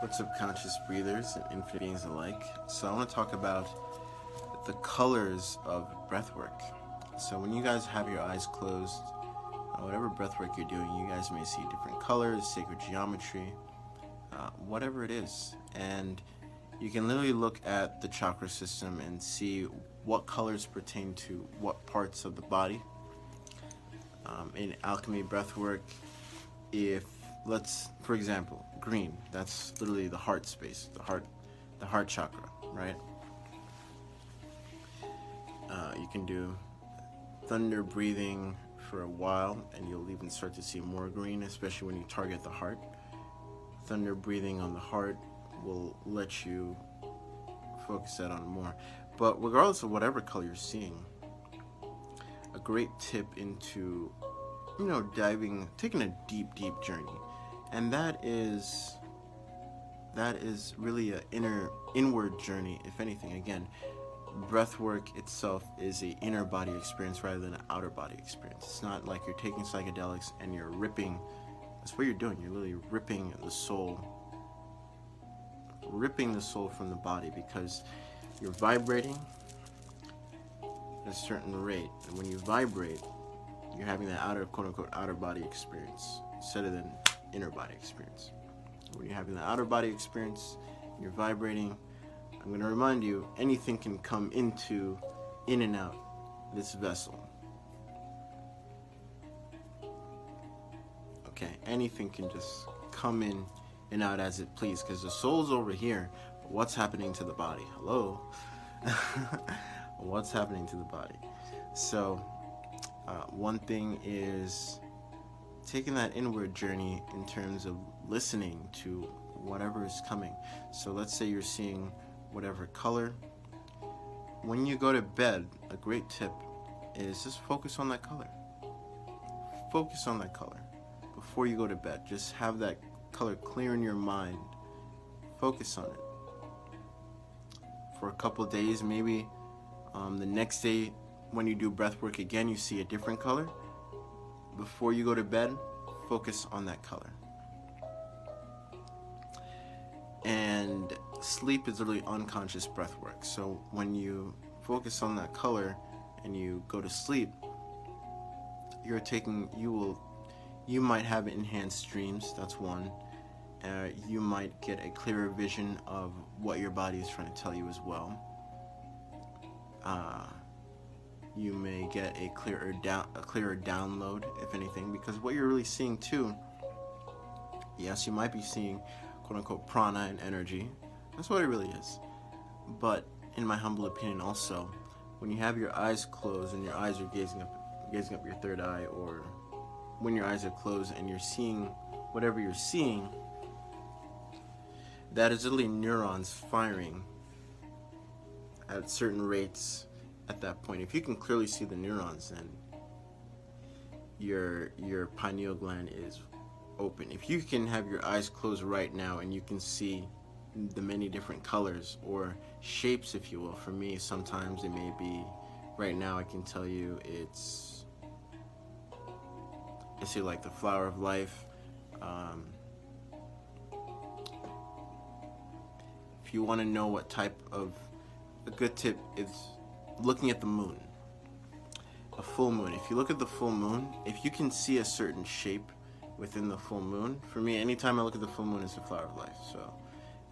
What's up, conscious breathers and infinite beings alike? So I want to talk about the colors of breathwork. So when you guys have your eyes closed, whatever breathwork you're doing, you guys may see different colors, sacred geometry, whatever it is. And you can literally look at the chakra system and see what colors pertain to what parts of the body. In alchemy breathwork, if for example, green, that's literally the heart space, the heart chakra, right? You can do thunder breathing for a while, and you'll even start to see more green, especially when you target the heart. Thunder breathing on the heart will let you focus that on more. But regardless of whatever color you're seeing, a great tip into taking a deep journey, and that is really an inward journey. If anything, again, breath work itself is a inner body experience rather than an outer body experience. It's not like you're taking psychedelics and you're ripping. That's what you're doing. You're literally ripping the soul from the body, because you're vibrating at a certain rate, and when you vibrate, you're having that outer, quote-unquote, outer body experience instead of an inner body experience. When you're having the outer body experience, you're vibrating, I'm going to remind you, anything can come in and out this vessel. Okay, anything can just come in and out as it please, because the soul's over here, but what's happening to the body? Hello? What's happening to the body? So, one thing is taking that inward journey in terms of listening to whatever is coming. So let's say you're seeing whatever color. When you go to bed, a great tip is just focus on that color. Focus on that color before you go to bed. Just have that color clear in your mind. Focus on it for a couple of days. Maybe the next day when you do breath work again, you see a different color. Before you go to bed, focus on that color. And sleep is literally unconscious breath work. So when you focus on that color and you go to sleep, you might have enhanced dreams. That's one. You might get a clearer vision of what your body is trying to tell you as well. You may get a clearer download, if anything, because what you're really seeing too, yes, you might be seeing quote-unquote prana and energy. That's what it really is. But in my humble opinion also, when you have your eyes closed and your eyes are gazing up your third eye, or when your eyes are closed and you're seeing whatever you're seeing, that is literally neurons firing at certain rates at that point. If you can clearly see the neurons, then your pineal gland is open. If you can have your eyes closed right now and you can see the many different colors or shapes, if you will. For me, sometimes it may be, right now I can tell you it's like the flower of life. If you want to know what type of, a good tip is looking at the moon. A full moon. If you look at the full moon, if you can see a certain shape within the full moon, for me, anytime I look at the full moon, it's the flower of life. So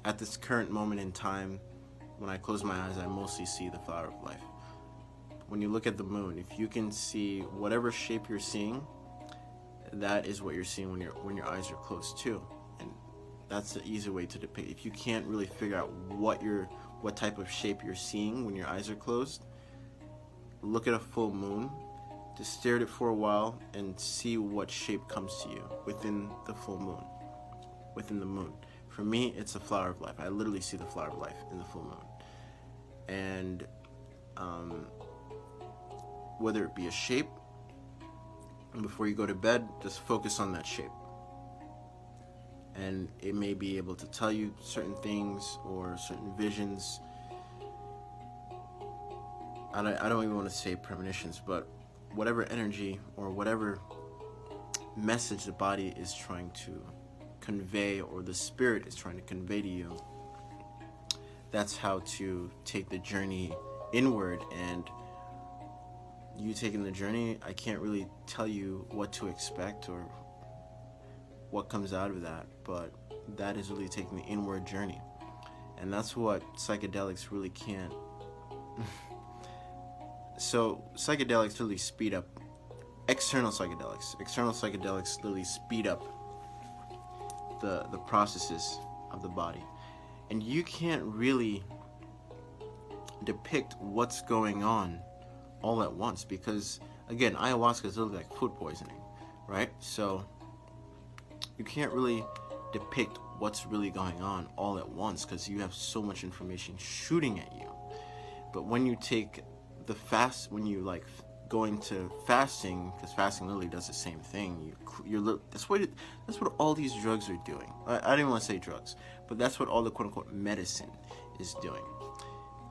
at this current moment in time, when I close my eyes, I mostly see the flower of life. When you look at the moon, if you can see whatever shape you're seeing, that is what you're seeing when your eyes are closed too. And that's the easy way to depict. If you can't really figure out what type of shape you're seeing when your eyes are closed, look at a full moon, just stare at it for a while and see what shape comes to you within the full moon, within the moon. For me, it's the flower of life. I literally see the flower of life in the full moon. And whether it be a shape, and before you go to bed, just focus on that shape. And it may be able to tell you certain things or certain visions. I don't even want to say premonitions, but whatever energy or whatever message the body is trying to convey, or the spirit is trying to convey to you. That's how to take the journey inward. And you taking the journey, I can't really tell you what to expect or what comes out of that, but that is really taking the inward journey. And that's what psychedelics really can't. So psychedelics really speed up external psychedelics literally speed up the processes of the body, and you can't really depict what's going on all at once, because again, ayahuasca is literally like food poisoning, right? So you can't really depict what's really going on all at once because you have so much information shooting at you. But when you take the fast, when you like go into fasting, because fasting literally does the same thing. That's what all these drugs are doing. I don't even want to say drugs, but that's what all the quote unquote medicine is doing.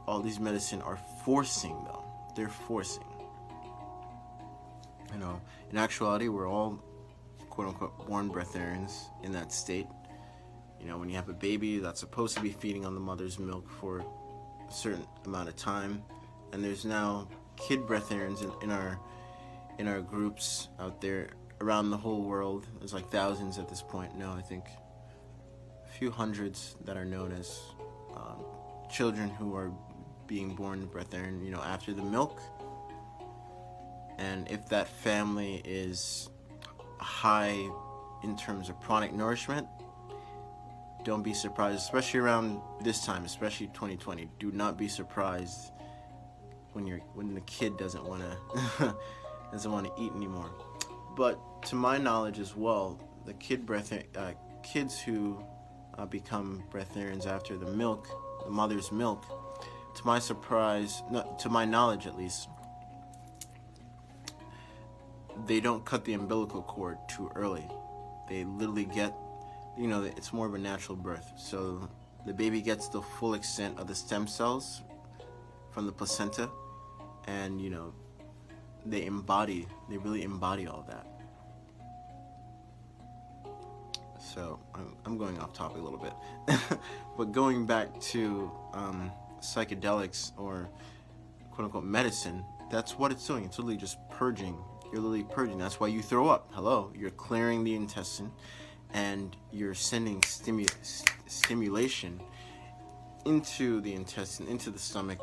All these medicine are forcing, though. They're forcing. You know, in actuality, we're all quote unquote born breatharians in that state. You know, when you have a baby that's supposed to be feeding on the mother's milk for a certain amount of time, and there's now kid breatharians in our groups out there around the whole world. There's like thousands at this point. No, I think a few hundreds that are known as children who are being born breatharian, you know, after the milk. And if that family is high in terms of pranic nourishment, don't be surprised, especially around this time, especially 2020. Do not be surprised when the kid doesn't want to eat anymore. But to my knowledge as well, the kids who become breatharians after the mother's milk, to my surprise, to my knowledge at least, they don't cut the umbilical cord too early. They literally get, you know, it's more of a natural birth. So the baby gets the full extent of the stem cells from the placenta, and you know, they really embody all that. So I'm going off topic a little bit. But going back to psychedelics, or quote unquote medicine, that's what it's doing. It's literally just purging. You're literally purging. That's why you throw up. Hello, you're clearing the intestine, and you're sending stimulation into the intestine, into the stomach,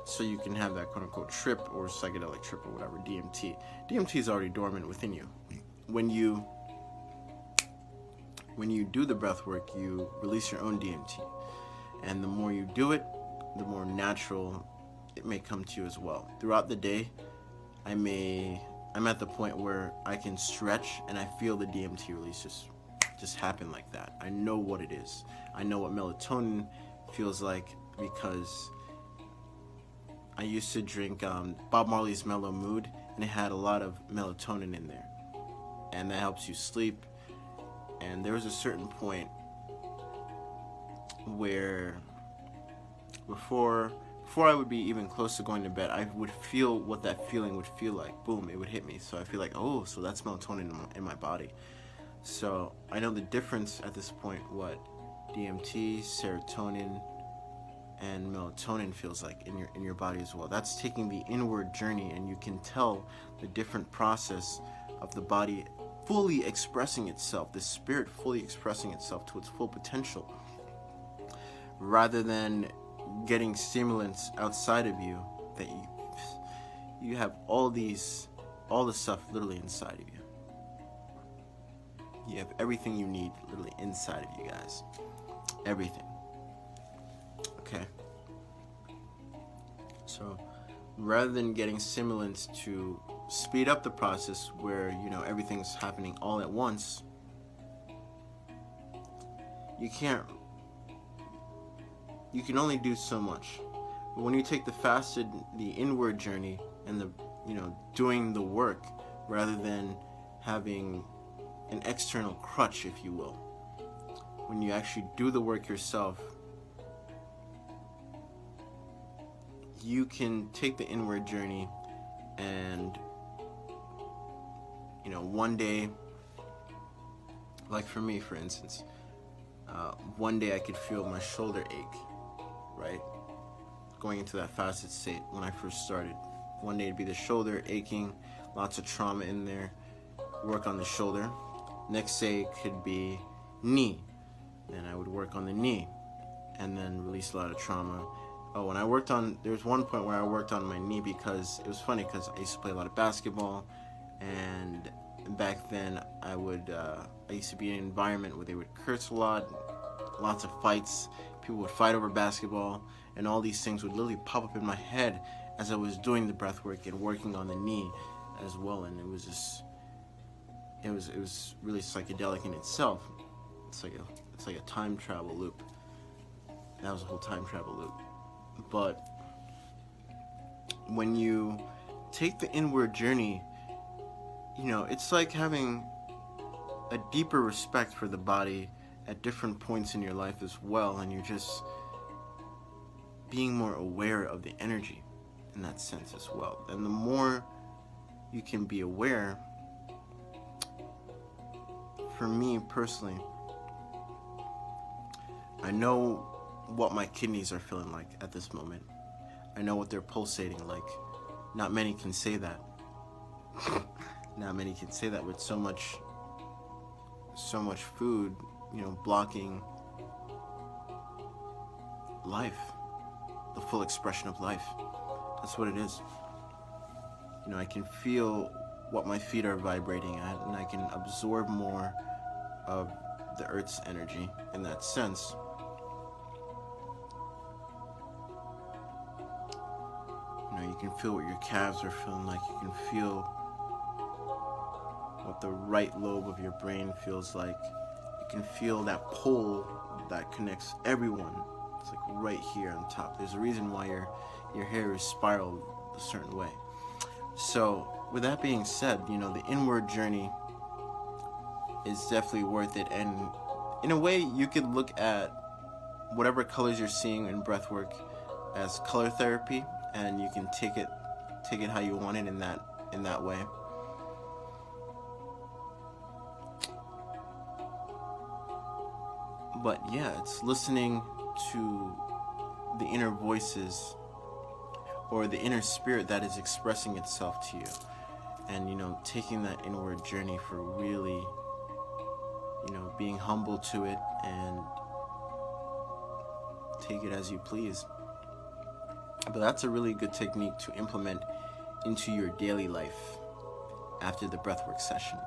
so you can have that quote unquote trip, or psychedelic trip, or whatever, DMT. DMT is already dormant within you. When you do the breath work, you release your own DMT. And the more you do it, the more natural it may come to you as well. Throughout the day, I'm at the point where I can stretch and I feel the DMT release just happen like that. I know what it is. I know what melatonin feels like, because I used to drink Bob Marley's Mellow Mood, and it had a lot of melatonin in there, and that helps you sleep. And there was a certain point where before I would be even close to going to bed, I would feel what that feeling would feel like. Boom, it would hit me. So I feel like, oh, so that's melatonin in my body. So I know the difference at this point, what DMT, serotonin, and melatonin feels like in your body as well. That's taking the inward journey, and you can tell the different process of the body fully expressing itself, the spirit fully expressing itself to its full potential, rather than getting stimulants outside of you that you have all the stuff literally inside of you. You have everything you need literally inside of you guys. Everything. Okay. So rather than getting stimulants to speed up the process where, you know, everything's happening all at once, you can only do so much. But when you take the inward journey, and the, you know, doing the work rather than having an external crutch, if you will, when you actually do the work yourself, you can take the inward journey, and, you know, one day Like for me, for instance, one day I could feel my shoulder ache, right? Going into that fasted state when I first started. One day it'd be the shoulder aching, lots of trauma in there, work on the shoulder. Next day it could be knee, and I would work on the knee, and then release a lot of trauma. Oh, when I worked on, there was one point where I worked on my knee because it was funny because I used to play a lot of basketball, and back then I used to be in an environment where they would curse a lot, lots of fights, people would fight over basketball, and all these things would literally pop up in my head as I was doing the breath work and working on the knee as well, and it was just, it was really psychedelic in itself. It's like a time travel loop. That was a whole time travel loop. But when you take the inward journey, it's like having a deeper respect for the body at different points in your life as well, and you're just being more aware of the energy in that sense as well. And the more you can be aware, for me personally, I know what my kidneys are feeling like at this moment. I know what they're pulsating like. Not many can say that. Not many can say that with so much food, blocking life, the full expression of life. That's what it is. I can feel what my feet are vibrating at, and I can absorb more of the earth's energy in that sense. You can feel what your calves are feeling like. You can feel what the right lobe of your brain feels like. You can feel that pole that connects everyone. It's like right here on top. There's a reason why your hair is spiraled a certain way. So with that being said, the inward journey is definitely worth it. And in a way, you could look at whatever colors you're seeing in breathwork as color therapy, and you can take it how you want it in that way. But yeah, it's listening to the inner voices or the inner spirit that is expressing itself to you, and taking that inward journey for really being humble to it and take it as you please. But that's a really good technique to implement into your daily life after the breathwork session.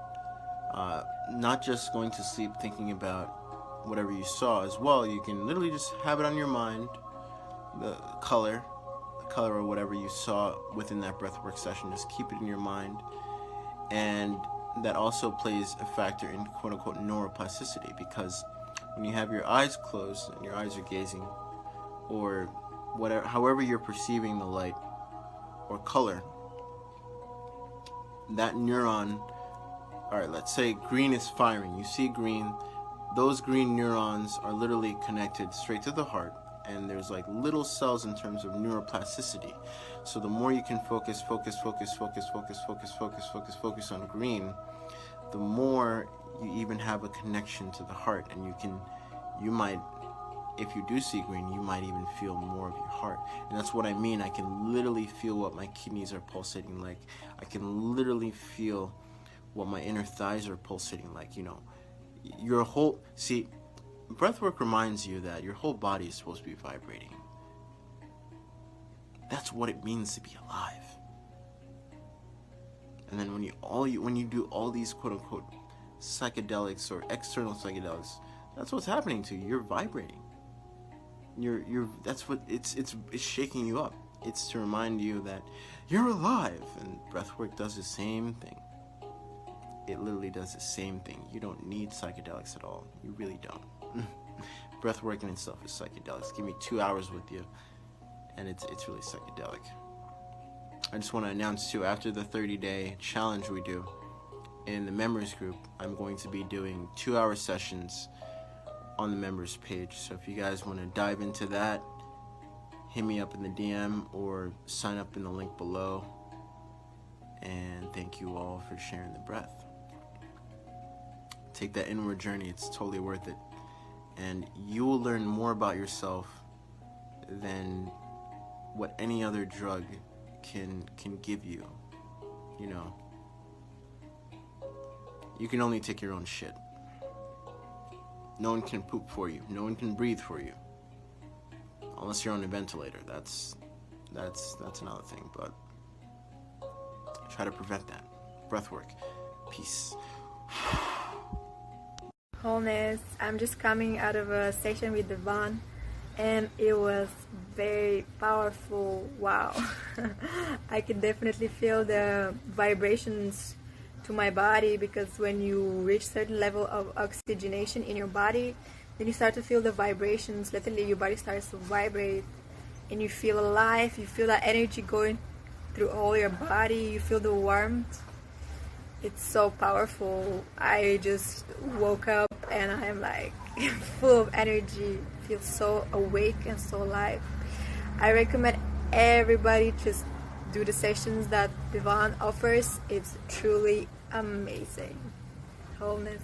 Not just going to sleep thinking about whatever you saw as well. You can literally just have it on your mind, the color or whatever you saw within that breathwork session. Just keep it in your mind. And that also plays a factor in quote-unquote neuroplasticity, because when you have your eyes closed and your eyes are gazing, or whatever, however you're perceiving the light or color, that neuron, alright, let's say green is firing, you see green, those green neurons are literally connected straight to the heart, and there's like little cells in terms of neuroplasticity. So the more you can focus on green, the more you even have a connection to the heart, and you might, if you do see green, you might even feel more of your heart. And that's what I mean. I can literally feel what my kidneys are pulsating like. I can literally feel what my inner thighs are pulsating like. Your whole, see, breathwork reminds you that your whole body is supposed to be vibrating. That's what it means to be alive. And then when you do all these quote unquote psychedelics or external psychedelics, that's what's happening to you. You're vibrating. That's what it's shaking you up. It's to remind you that you're alive. And breathwork does the same thing. It literally does the same thing. You don't need psychedelics at all. You really don't. Breathwork in itself is psychedelics. Give me 2 hours with you, and it's really psychedelic. I just want to announce too, after the 30-day challenge we do in the members group, I'm going to be doing 2-hour sessions on the members page. So if you guys want to dive into that, hit me up in the DM or sign up in the link below. And thank you all for sharing the breath. take that inward journey. It's totally worth it. And you will learn more about yourself than what any other drug can give you. You know, you can only take your own shit. No one can poop for you. No one can breathe for you, unless you're on a ventilator. That's another thing. But try to prevent that. Breathwork. Peace. Wholeness. I'm just coming out of a session with Devon, and it was very powerful. Wow. I could definitely feel the vibrations to my body, because when you reach certain level of oxygenation in your body, then you start to feel the vibrations. Literally your body starts to vibrate and you feel alive. You feel that energy going through all your body. You feel the warmth. It's so powerful. I just woke up and I'm like full of energy. Feel so awake and so alive. I recommend everybody just do the sessions that Devon offers. It's truly amazing. Wholeness.